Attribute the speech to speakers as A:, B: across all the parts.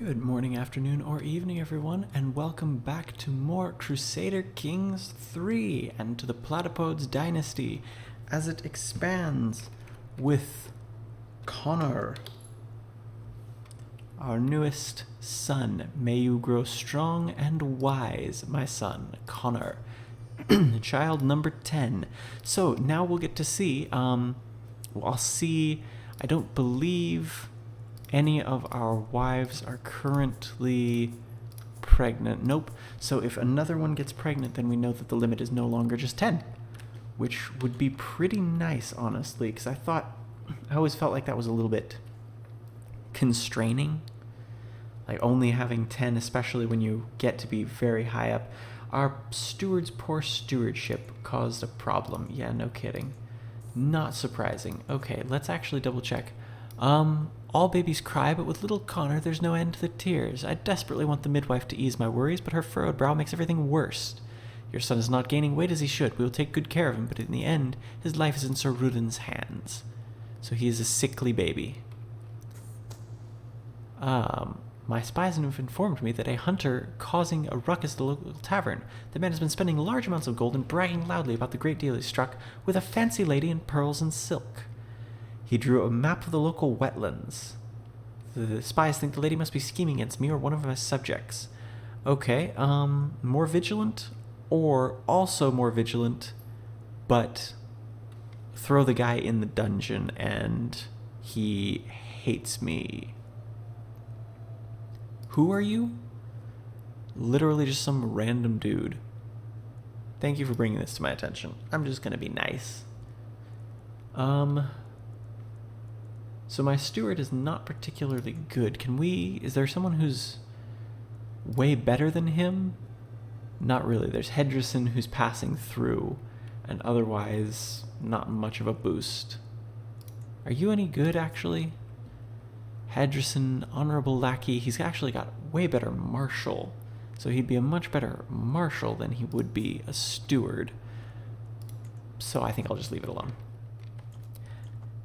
A: Good morning, afternoon, or evening, everyone, and welcome back to more Crusader Kings 3 and to the Platypodes Dynasty as it expands with Connor, our newest son. May you grow strong and wise, my son, Connor. Child number 10. So now we'll get to see, I don't believe any of our wives are currently pregnant. Nope. So if another one gets pregnant, then we know that the limit is no longer just 10, which would be pretty nice, honestly, because I always felt like that was a little bit constraining, like only having 10, especially when you get to be very high up. Our steward's poor stewardship caused a problem. Yeah, no kidding. Not surprising. Okay, let's actually double check. All babies cry, but with little Connor, there's no end to the tears. I desperately want the midwife to ease my worries, but her furrowed brow makes everything worse. Your son is not gaining weight as he should. We will take good care of him, but in the end, his life is in Sir Rudin's hands. So he is a sickly baby. My spies have informed me that a hunter causing a ruckus at the local tavern. The man has been spending large amounts of gold and bragging loudly about the great deal he struck with a fancy lady in pearls and silk. He drew a map of the local wetlands. The spies think the lady must be scheming against me or one of my subjects. Okay, more vigilant, or also more vigilant, but throw the guy in the dungeon and he hates me. Who are you? Literally just some random dude. Thank you for bringing this to my attention. I'm just gonna be nice. So my steward is not particularly good. Is there someone who's way better than him? Not really. There's Hedrison who's passing through, and otherwise not much of a boost. Are you any good, actually? Hedrison, honorable lackey. He's actually got way better marshal, so he'd be a much better marshal than he would be a steward. So I think I'll just leave it alone.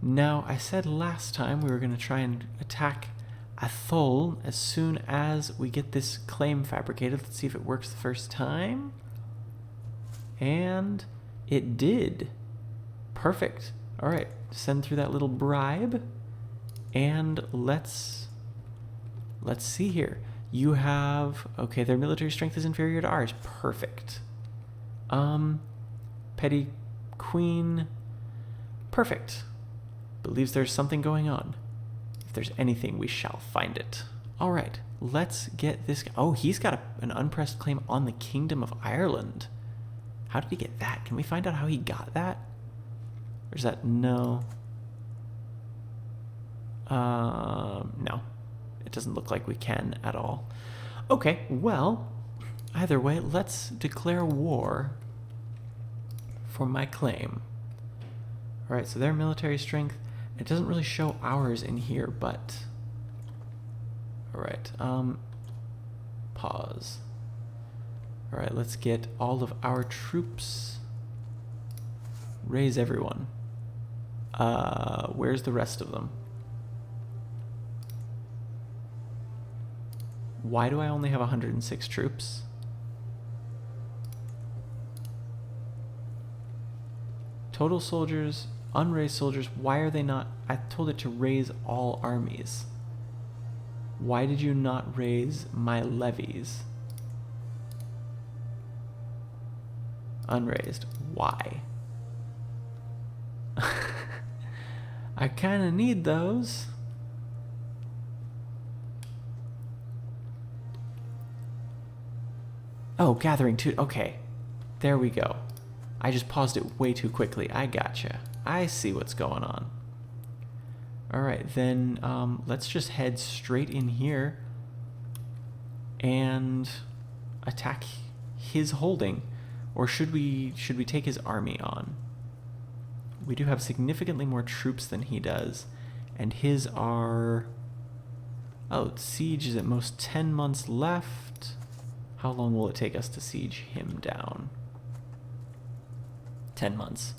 A: Now, I said last time we were going to try and attack Athol as soon as we get this claim fabricated. Let's see if it works the first time. And it did. Perfect. All right, send through that little bribe. And let's see here. You have, okay, their military strength is inferior to ours. Perfect. Petty Queen. Perfect. Believes there's something going on. If there's anything, we shall find it. All right, let's get this guy. Oh, he's got an unpressed claim on the Kingdom of Ireland. How did he get that? Can we find out how he got that? Or is that no? No. It doesn't look like we can at all. Okay, well, either way, let's declare war for my claim. All right, so their military strength. It doesn't really show ours in here, but... Alright, pause. Alright, let's get all of our troops. Raise everyone. Where's the rest of them? Why do I only have 106 troops? Total soldiers... Unraised soldiers, why are they not... I told it to raise all armies. Why did you not raise my levies? Unraised. Why? I kind of need those. Oh, gathering too. Okay. There we go. I just paused it way too quickly. I gotcha. I see what's going on. All right, then let's just head straight in here and attack his holding. Or should we take his army on? We do have significantly more troops than he does, and his are... Oh, siege is at most 10 months left. How long will it take us to siege him down? 10 months.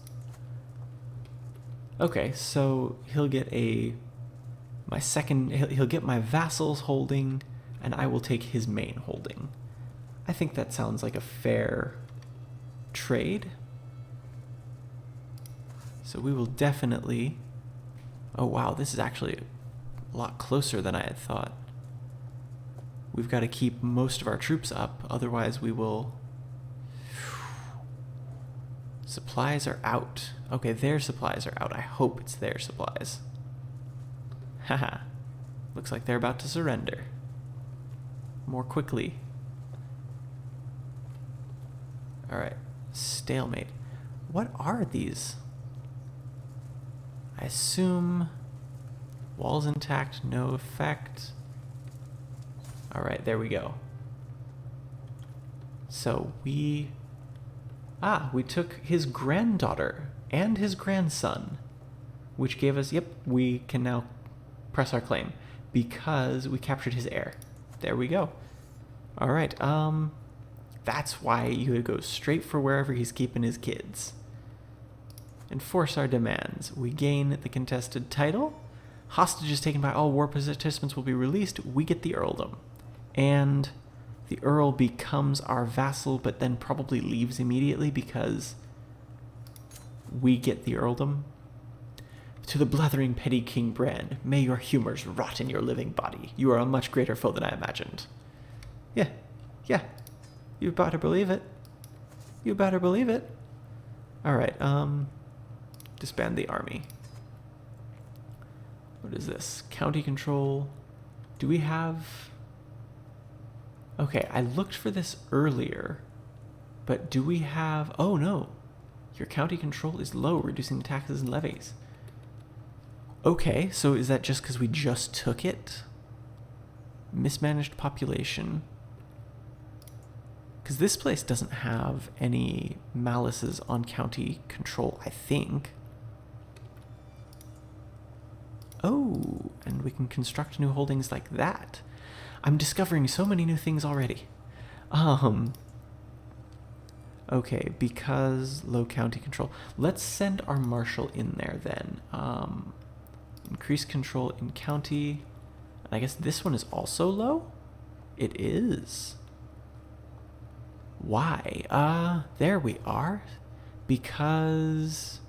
A: Okay, so he'll get he'll get my vassals holding and I will take his main holding. I think that sounds like a fair trade. So we will definitely... Oh wow, this is actually a lot closer than I had thought. We've got to keep most of our troops up, otherwise we will... Supplies are out. Okay, their supplies are out. I hope it's their supplies. Haha. Looks like they're about to surrender. More quickly. Alright. Stalemate. What are these? I assume... Walls intact, no effect. Alright, there we go. So we took his granddaughter and his grandson, which gave us, yep, we can now press our claim because we captured his heir. There we go. Alright, that's why you would go straight for wherever he's keeping his kids. Enforce our demands. We gain the contested title. Hostages taken by all war participants will be released. We get the earldom. And the earl becomes our vassal, but then probably leaves immediately because we get the earldom. To the blethering petty King Bran, may your humors rot in your living body. You are a much greater foe than I imagined. Yeah. You better believe it. You better believe it. Alright, disband the army. What is this? County control. Do we have... Okay, I looked for this earlier, but do we have... Oh no, your county control is low, reducing taxes and levies. Okay, so is that just because we just took it? Mismanaged population. Because this place doesn't have any malices on county control, I think. Oh, and we can construct new holdings like that. I'm discovering so many new things already. Okay, because low county control. Let's send our marshal in there then. Increase control in county. I guess this one is also low? It is. Why? There we are. Because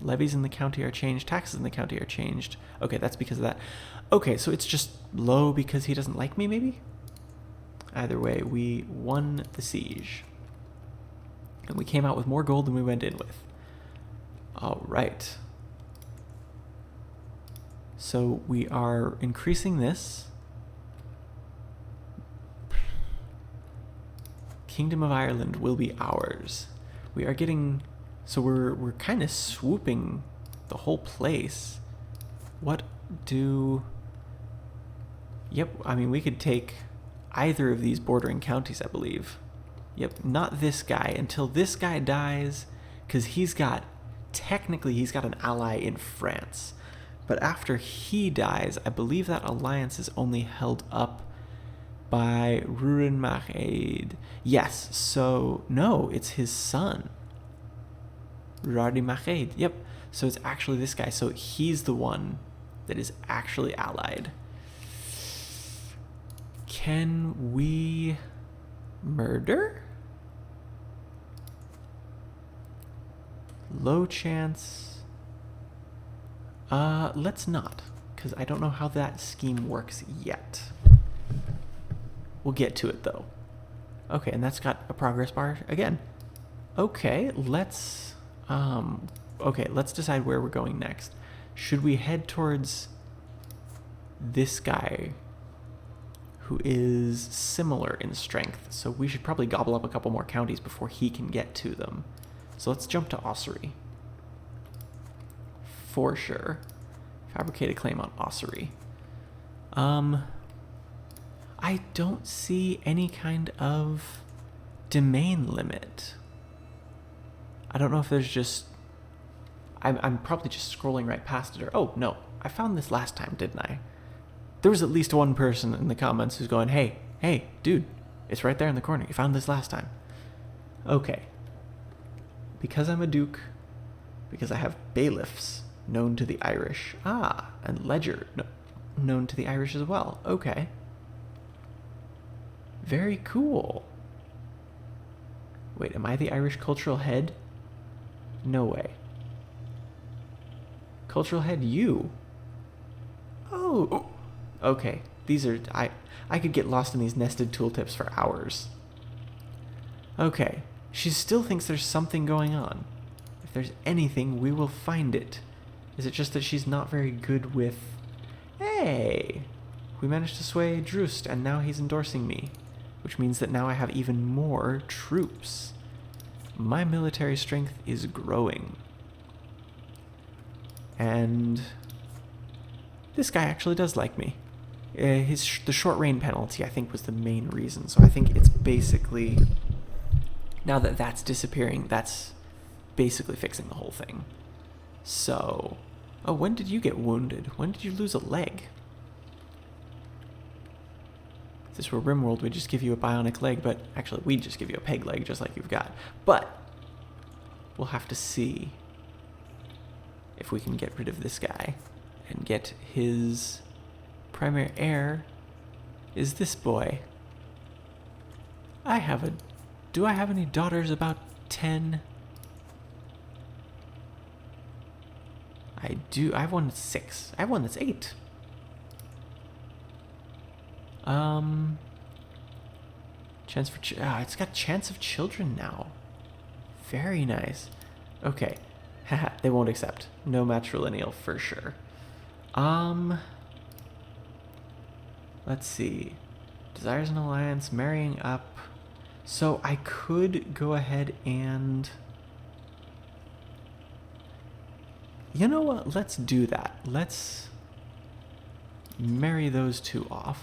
A: levies in the county are changed, taxes in the county are changed. Okay, that's because of that. Okay, so it's just low because he doesn't like me, maybe? Either way, we won the siege. And we came out with more gold than we went in with. Alright. So we are increasing this. Kingdom of Ireland will be ours. We are getting... So we're kind of swooping the whole place. What do... Yep, I mean, we could take either of these bordering counties, I believe. Yep, not this guy until this guy dies, because technically he's got an ally in France. But after he dies, I believe that alliance is only held up by Rurin Machaid. Yes, so no, it's his son. Radi Machaid, yep. So it's actually this guy, so he's the one that is actually allied. Can we murder? Low chance. Let's not, because I don't know how that scheme works yet. We'll get to it though. Okay, and that's got a progress bar again. Okay, let's decide where we're going next. Should we head towards this guy who is similar in strength? So we should probably gobble up a couple more counties before he can get to them. So let's jump to Ossory. For sure. Fabricate a claim on Ossory. I don't see any kind of domain limit. I don't know if there's just... I'm probably just scrolling right past it. Or, oh, no. I found this last time, didn't I? There was at least one person in the comments who's going, hey, dude, it's right there in the corner. You found this last time. Okay. Because I'm a duke, because I have bailiffs known to the Irish. And ledger known to the Irish as well. Okay. Very cool. Wait, am I the Irish cultural head? No way. Cultural head, you. Oh, okay. These are, I could get lost in these nested tooltips for hours. Okay, she still thinks there's something going on. If there's anything, we will find it. Is it just that she's not very good with... Hey! We managed to sway Drust, and now he's endorsing me. Which means that now I have even more troops. My military strength is growing. And this guy actually does like me. The short reign penalty, I think, was the main reason. So I think it's basically... Now that that's disappearing, that's basically fixing the whole thing. So... Oh, when did you get wounded? When did you lose a leg? If this were RimWorld, we'd just give you a bionic leg, but actually we'd just give you a peg leg, just like you've got. But we'll have to see if we can get rid of this guy and get his primary heir is this boy. Do I have any daughters about 10? I do. I have one that's 6. I have one that's 8. Chance for it's got chance of children now. Very nice. Okay. Haha, they won't accept. No matrilineal for sure. Let's see. Desires an alliance, marrying up. So I could go ahead and... You know what? Let's do that. Let's marry those two off.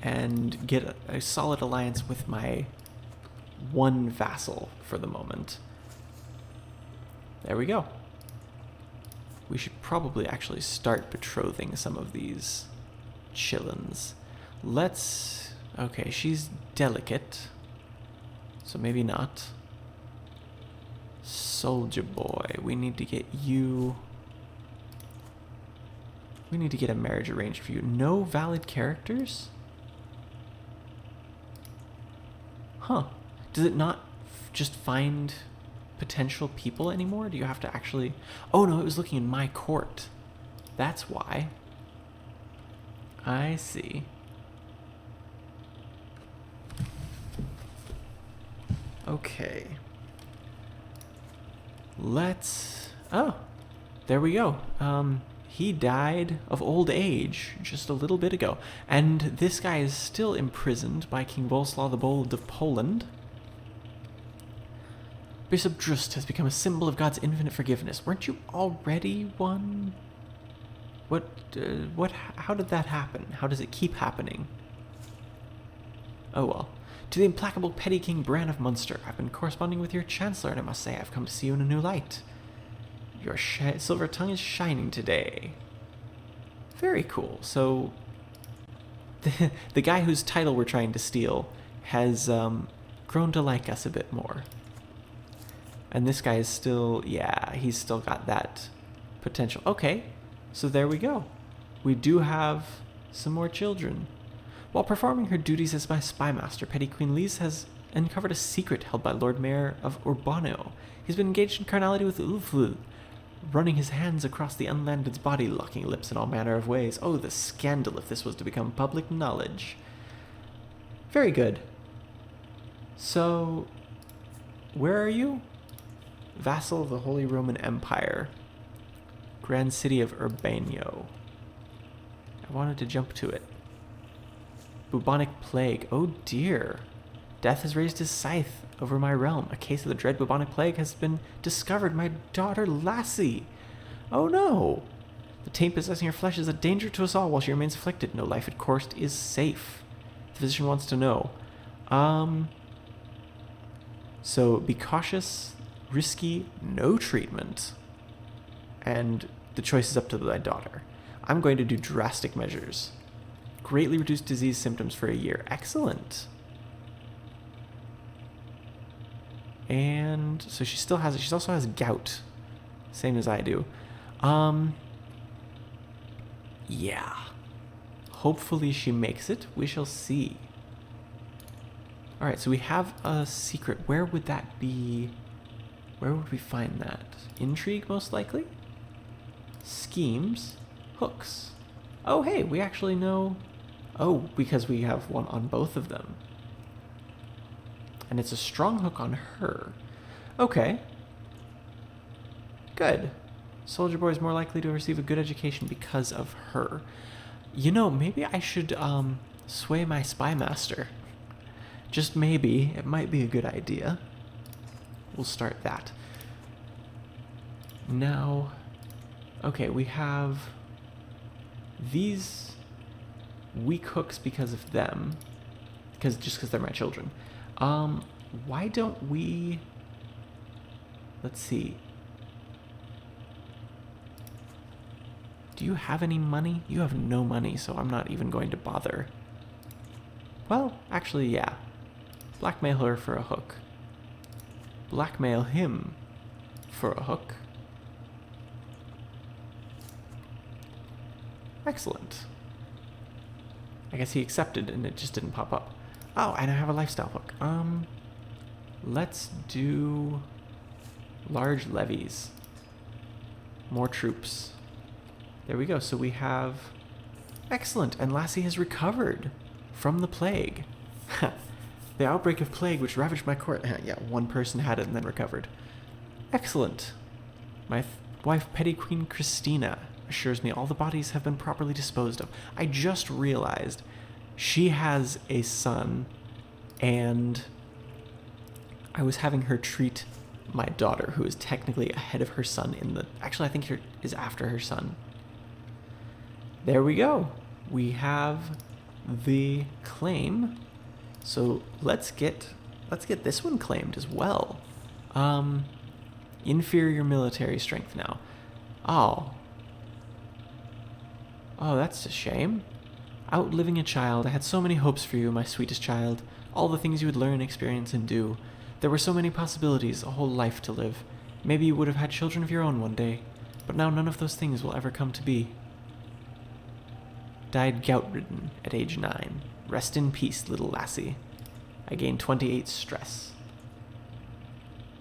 A: And get a solid alliance with my one vassal for the moment. There we go. We should probably actually start betrothing some of these chillins. Let's... Okay, she's delicate. So maybe not. Soldier boy, we need to get you... We need to get a marriage arranged for you. No valid characters? Huh. Does it not just find potential people anymore? Do you have to actually... Oh no, it was looking in my court. That's why. I see. Okay. Let's... Oh, there we go. He died of old age just a little bit ago. And this guy is still imprisoned by King Boleslaw the Bold of Poland. Bishop Drust has become a symbol of God's infinite forgiveness. Weren't you already one? How did that happen? How does it keep happening? Oh well. To the implacable petty King Bran of Munster, I've been corresponding with your Chancellor, and I must say I've come to see you in a new light. Your silver tongue is shining today. Very cool. So, the guy whose title we're trying to steal has grown to like us a bit more. And this guy is still, yeah, he's still got that potential. Okay, so there we go. We do have some more children. While performing her duties as my spymaster, Petty Queen Lise has uncovered a secret held by Lord Mayor of Urbano. He's been engaged in carnality with Ulfl, running his hands across the unlanded's body, locking lips in all manner of ways. Oh, the scandal if this was to become public knowledge. Very good. So, where are you? Vassal of the Holy Roman Empire. Grand city of Urbano. I wanted to jump to it. Bubonic plague. Oh dear. Death has raised his scythe over my realm. A case of the dread bubonic plague has been discovered. My daughter Lassie. Oh no. The taint possessing her flesh is a danger to us all while she remains afflicted. No life at court is safe. The physician wants to know. So be cautious, risky, no treatment. And the choice is up to thy daughter. I'm going to do drastic measures. Greatly reduce disease symptoms for a year. Excellent. And so she still has it. She also has gout. Same as I do. Yeah. Hopefully she makes it. We shall see. Alright, so we have a secret. Where would that be? Where would we find that? Intrigue, most likely? Schemes? Hooks. Oh, hey, we actually know... Oh, because we have one on both of them. And it's a strong hook on her. Okay. Good. Soldier Boy is more likely to receive a good education because of her. You know, maybe I should sway my spy master. Just maybe. It might be a good idea. We'll start that. Now, okay, we have these weak hooks because of them. Just because they're my children. Why don't we... Let's see. Do you have any money? You have no money, so I'm not even going to bother. Well, actually, yeah. Blackmail her for a hook. Blackmail him for a hook. Excellent. I guess he accepted and it just didn't pop up. Oh, and I have a lifestyle hook. Let's do large levies. More troops. There we go. So we have... Excellent. And Lassie has recovered from the plague. The outbreak of plague which ravaged my court. Yeah, one person had it and then recovered. Excellent. My wife, Petty Queen Christina, assures me all the bodies have been properly disposed of. I just realized she has a son, and I was having her treat my daughter, who is technically ahead of her son in the... Actually, I think her is after her son. There we go. We have the claim. So let's get this one claimed as well. Inferior military strength now. Oh, that's a shame. Outliving a child, I had so many hopes for you, my sweetest child. All the things you would learn, experience, and do. There were so many possibilities, a whole life to live. Maybe you would have had children of your own one day, but now none of those things will ever come to be. Died gout-ridden at age 9. Rest in peace, little lassie. I gained 28 stress.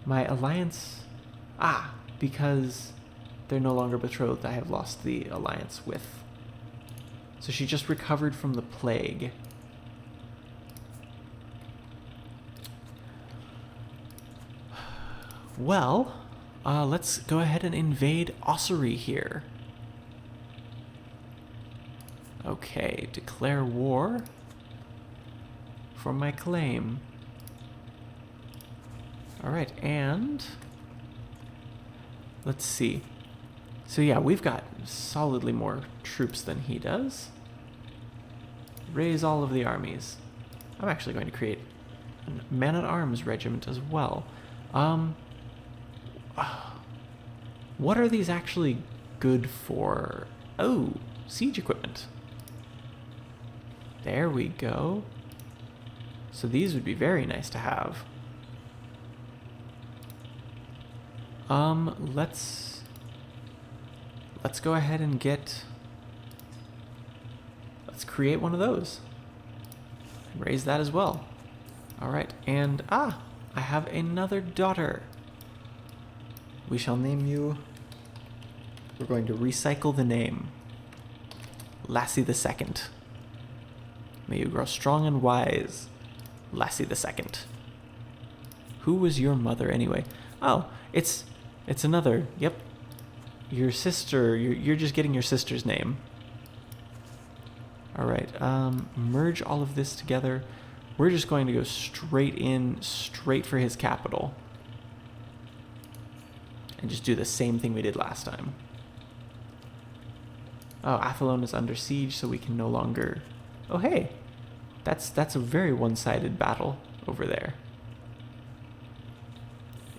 A: My alliance... because they're no longer betrothed, I have lost the alliance with. So she just recovered from the plague. Well, let's go ahead and invade Ossory here. Okay, declare war for my claim. Alright, and let's see. So yeah, we've got solidly more troops than he does. Raise all of the armies. I'm actually going to create a man-at-arms regiment as well. What are these actually good for? Oh, siege equipment. There we go. So these would be very nice to have. Let's go ahead and let's create one of those. And raise that as well. Alright, and I have another daughter. We shall name you... We're going to recycle the name. Lassie the Second. May you grow strong and wise, Lassie the Second. Who was your mother anyway? Oh, it's another. Yep. Your sister. You're just getting your sister's name. All right. Merge all of this together. We're just going to go straight for his capital. And just do the same thing we did last time. Oh, Athlone is under siege, so we can no longer... Oh, hey. That's a very one-sided battle over there.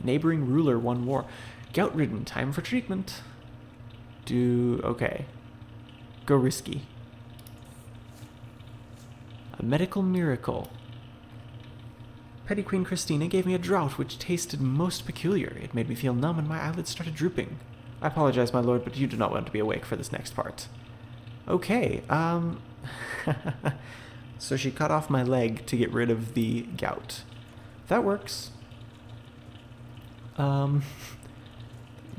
A: Neighboring ruler won war. Gout-ridden, time for treatment. Okay. Go risky. A medical miracle. Petty Queen Christina gave me a draught which tasted most peculiar. It made me feel numb and my eyelids started drooping. I apologize, my lord, but you do not want to be awake for this next part. Okay, So she cut off my leg to get rid of the gout. That works.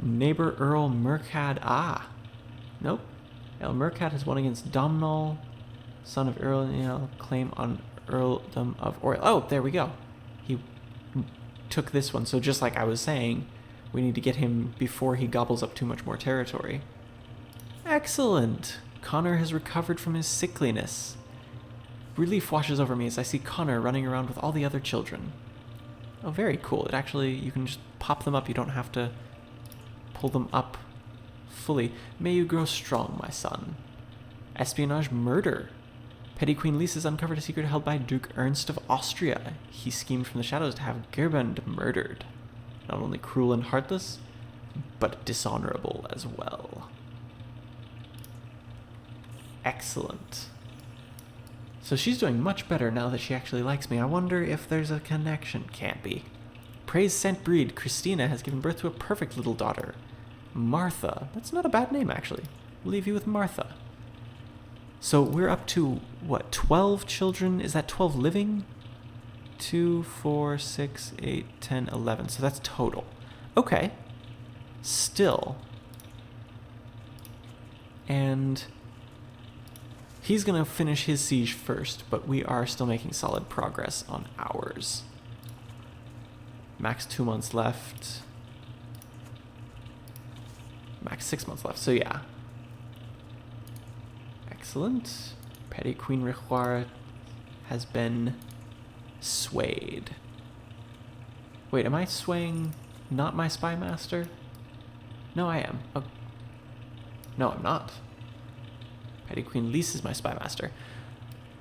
A: Neighbor Earl Murkhad. Nope. El Murkhad has won against Domnall, son of Earl, claim on earldom of Oriel. Oh, there we go. He took this one. So just like I was saying, we need to get him before he gobbles up too much more territory. Excellent. Connor has recovered from his sickliness. Relief washes over me as I see Connor running around with all the other children. Oh, very cool. It actually, you can just pop them up. You don't have to pull them up fully. May you grow strong, my son. Espionage murder. Petty Queen Lisa's uncovered a secret held by Duke Ernst of Austria. He schemed from the shadows to have Gerband murdered. Not only cruel and heartless, but dishonorable as well. Excellent. So she's doing much better now that she actually likes me. I wonder if there's a connection. Can't be. Praise Saint Breed, Christina has given birth to a perfect little daughter. Martha. That's not a bad name, actually. We'll leave you with Martha. So we're up to, what, 12 children? Is that 12 living? 2, 4, 6, 8, 10, 11. So that's total. Okay. Still. And he's going to finish his siege first, but we are still making solid progress on ours. Max 2 months left. Max 6 months left, so yeah. Excellent. Petty Queen Richoir has been swayed. Wait, am I swaying not my spy master? No, I am. Oh. No, I'm not. Petty Queen Lise is my spy master.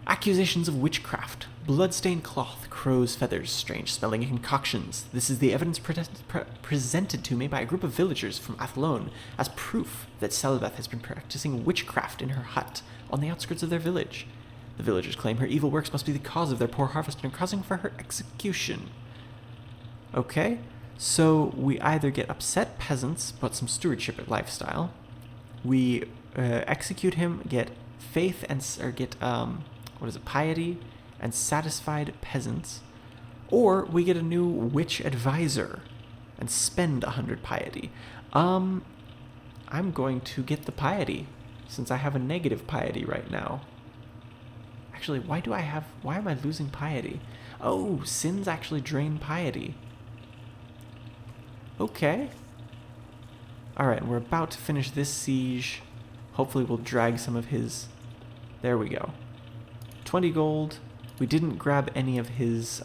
A: Accusations of witchcraft. Blood-stained cloth, crow's feathers, strange-smelling concoctions. This is the evidence presented to me by a group of villagers from Athlone as proof that Selbeth has been practicing witchcraft in her hut on the outskirts of their village. The villagers claim her evil works must be the cause of their poor harvest and are causing for her execution. Okay, so we either get upset peasants, but some stewardship at lifestyle. We execute him, get faith and piety and satisfied peasants, or we get a new witch advisor and spend 100 piety. I'm going to get the piety since I have a negative piety right now. Actually, why am I losing piety? Oh, sins actually drain piety. Okay. Alright, we're about to finish this siege. Hopefully we'll drag some of his... There we go. 20 gold. We didn't grab any of his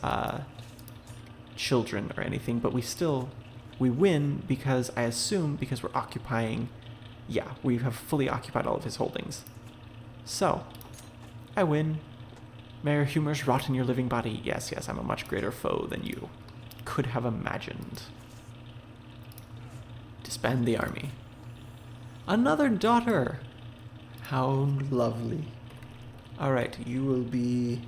A: children or anything, but we win because, I assume, because we're occupying... Yeah, we have fully occupied all of his holdings. So, I win. May your humors rot in your living body. Yes, I'm a much greater foe than you could have imagined. Disband the army. Another daughter! How lovely. Alright, you will be...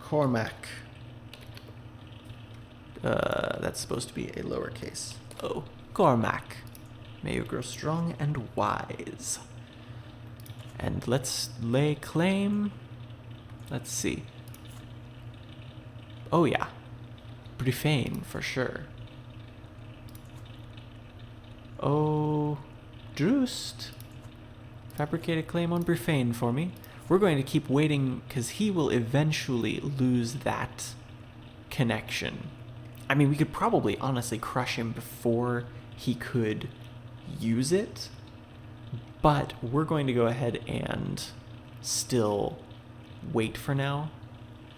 A: Cormac. That's supposed to be a lowercase. Oh, Cormac. May you grow strong and wise. And let's lay claim. Let's see. Oh yeah. Brifane, for sure. Oh, Drust. Fabricate a claim on Brifane for me. We're going to keep waiting because he will eventually lose that connection. I mean, we could probably honestly crush him before he could use it, but we're going to go ahead and still wait for now,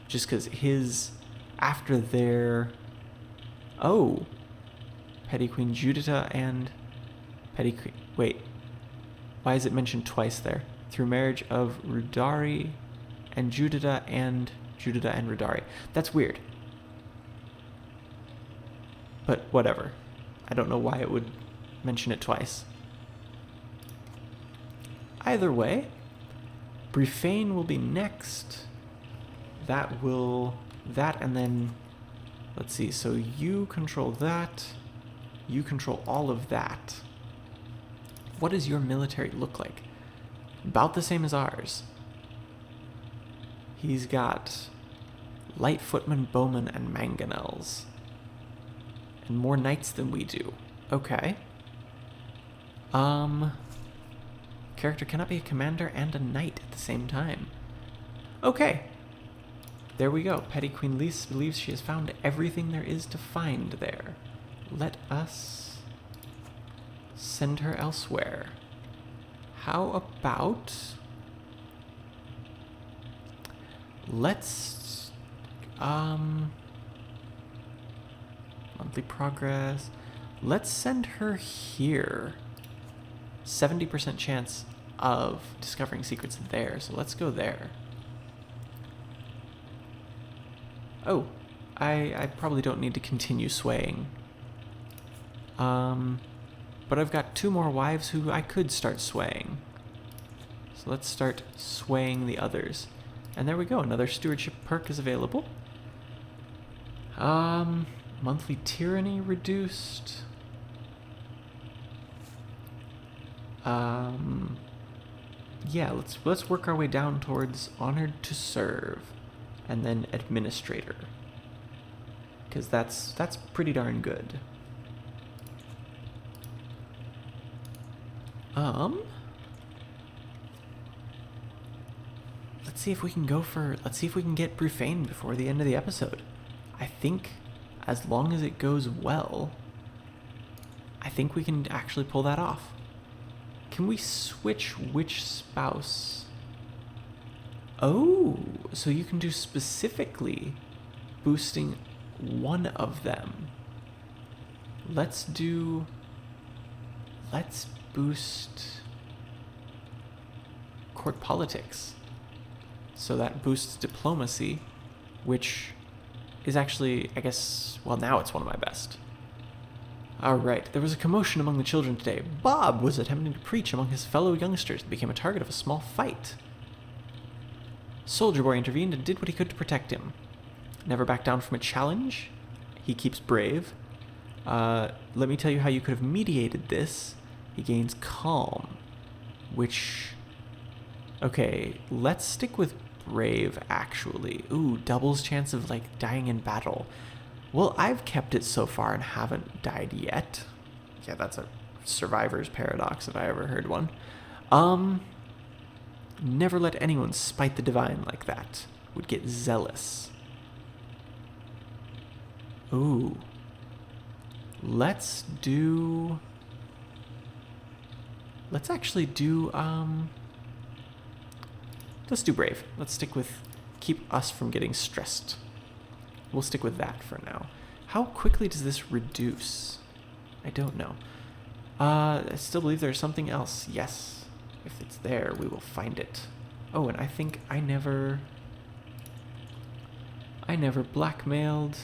A: just because after their... Oh, Petty Queen Judita and Petty Queen... Wait, why is it mentioned twice there? Through marriage of Rudari and Judita and Rudari. That's weird. But whatever. I don't know why it would mention it twice. Either way, Brifane will be next. That and then, let's see, so you control that. You control all of that. What does your military look like? About the same as ours. He's got light footmen, bowmen, and mangonels. And more knights than we do. Okay. Character cannot be a commander and a knight at the same time. Okay. There we go. Petty Queen Lys believes she has found everything there is to find there. Let us send her elsewhere. How about... let's... monthly progress. Let's send her here. 70% chance of discovering secrets there, so let's go there. Oh, I probably don't need to continue swaying. But I've got 2 more wives who I could start swaying. So let's start swaying the others. And there we go, another stewardship perk is available. Monthly tyranny reduced. Yeah, let's work our way down towards honored to serve, and then administrator, because that's pretty darn good. Let's see if we can get Profane before the end of the episode. I think as long as it goes well, I think we can actually pull that off. Can we switch which spouse? Oh, so you can do specifically boosting one of them. Let's boost court politics. So that boosts diplomacy, which is actually, I guess, well, now it's one of my best. Alright, there was a commotion among the children today. Bob was attempting to preach among his fellow youngsters and became a target of a small fight. Soldier Boy intervened and did what he could to protect him. Never back down from a challenge. He keeps brave. Let me tell you how you could have mediated this. He gains calm, which... okay, let's stick with brave, actually. Ooh, doubles chance of, like, dying in battle. Well, I've kept it so far and haven't died yet. Yeah, that's a survivor's paradox if I ever heard one. Never let anyone spite the divine like that. Would get zealous. Ooh. Let's actually do, let's do brave. Let's stick with keep us from getting stressed. We'll stick with that for now. How quickly does this reduce? I don't know. I still believe there's something else. Yes. If it's there, we will find it. Oh, and I think I never blackmailed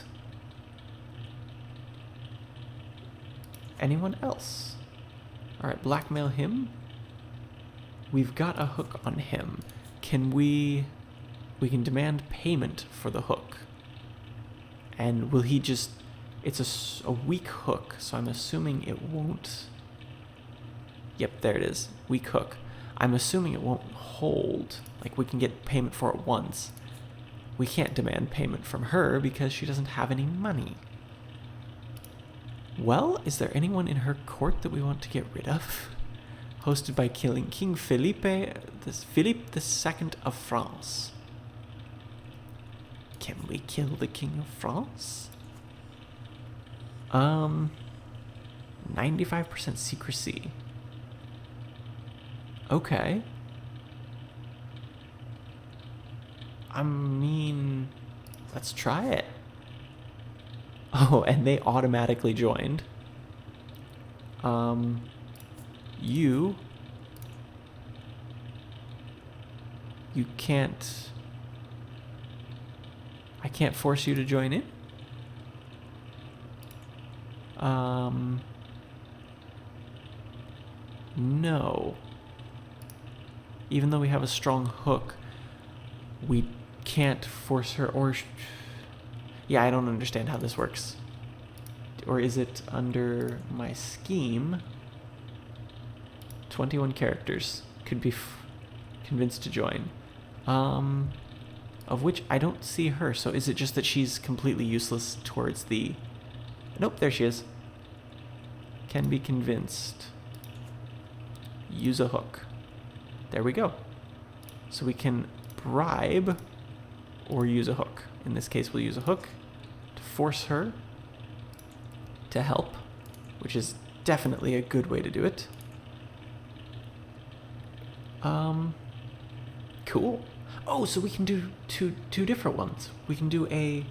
A: anyone else. Alright, blackmail him. We've got a hook on him. We can demand payment for the hook. And will he just... it's a weak hook, so I'm assuming it won't... Yep, there it is. Weak hook. I'm assuming it won't hold. Like, we can get payment for it once. We can't demand payment from her because she doesn't have any money. Well, is there anyone in her court that we want to get rid of? Hosted by killing King Philippe II of France. Can we kill the King of France? 95% secrecy. Okay. I mean, let's try it. Oh, and they automatically joined. You can't... I can't force you to join in? No. Even though we have a strong hook, we can't force her, or... yeah, I don't understand how this works. Or is it under my scheme 21 characters could be convinced to join. Of which I don't see her. So is it just that she's completely useless towards the... Nope, there she is. Can be convinced. Use a hook. There we go. So we can bribe or use a hook. In this case, we'll use a hook to force her to help, which is definitely a good way to do it. Cool. Oh, so we can do two different ones. We can do a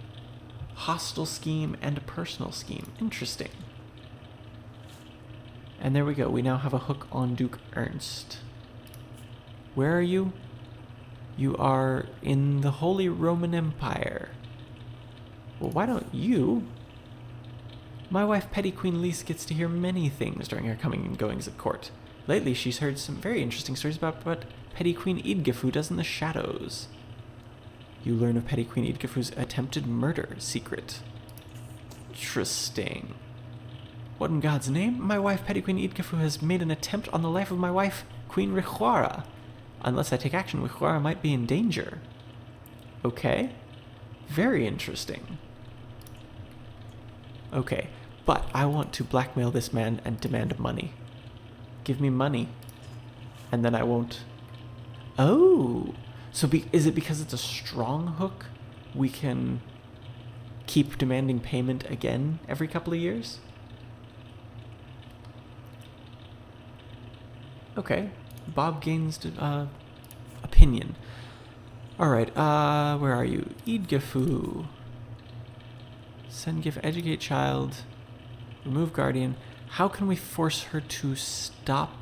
A: hostile scheme and a personal scheme. Interesting. And there we go. We now have a hook on Duke Ernst. Where are you? You are in the Holy Roman Empire. Well, why don't you? My wife, Petty Queen Lise, gets to hear many things during her coming and goings at court. Lately, she's heard some very interesting stories about what Petty Queen Idgifu does in the shadows. You learn of Petty Queen Idgifu's attempted murder secret. Interesting. What in God's name? My wife, Petty Queen Idgifu, has made an attempt on the life of my wife, Queen Rechwara. Unless I take action, Rechwara might be in danger. Okay. Very interesting. Okay, but I want to blackmail this man and demand money. Give me money. And then I won't... Oh! So is it because it's a strong hook? We can keep demanding payment again every couple of years? Okay. Bob gains opinion. Alright, where are you? Idgifu. Send gift, educate child, remove guardian. How can we force her to stop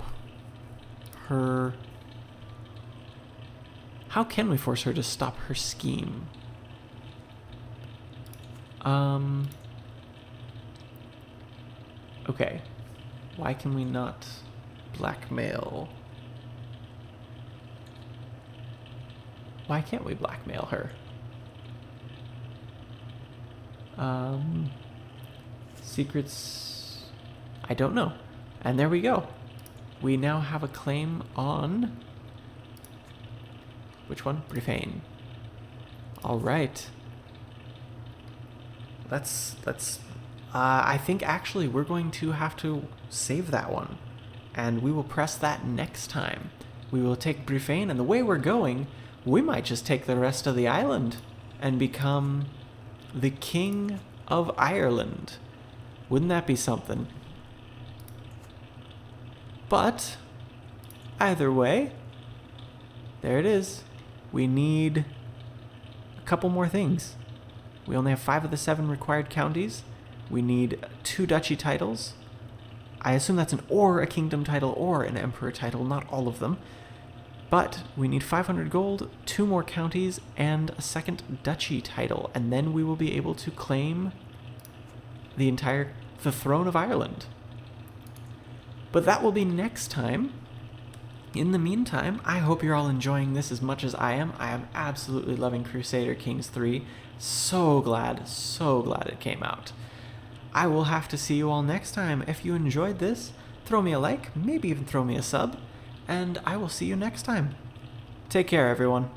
A: her... How can we force her to stop her scheme? Okay. Why can we not blackmail? Why can't we blackmail her? Secrets... I don't know. And there we go. We now have a claim on... Which one? Briefane. Alright. I think actually we're going to have to save that one. And we will press that next time. We will take Briefane, and the way we're going, we might just take the rest of the island and become the King of Ireland. Wouldn't that be something? But, either way, there it is. We need a couple more things. We only have 5 of the 7 required counties. We need 2 duchy titles. I assume that's an or a kingdom title or an emperor title, not all of them. But we need 500 gold, 2 more counties, and a 2nd duchy title, and then we will be able to claim the throne of Ireland. But that will be next time. In the meantime, I hope you're all enjoying this as much as I am. I am absolutely loving Crusader Kings 3. So glad it came out. I will have to see you all next time. If you enjoyed this, throw me a like, maybe even throw me a sub, and I will see you next time. Take care, everyone.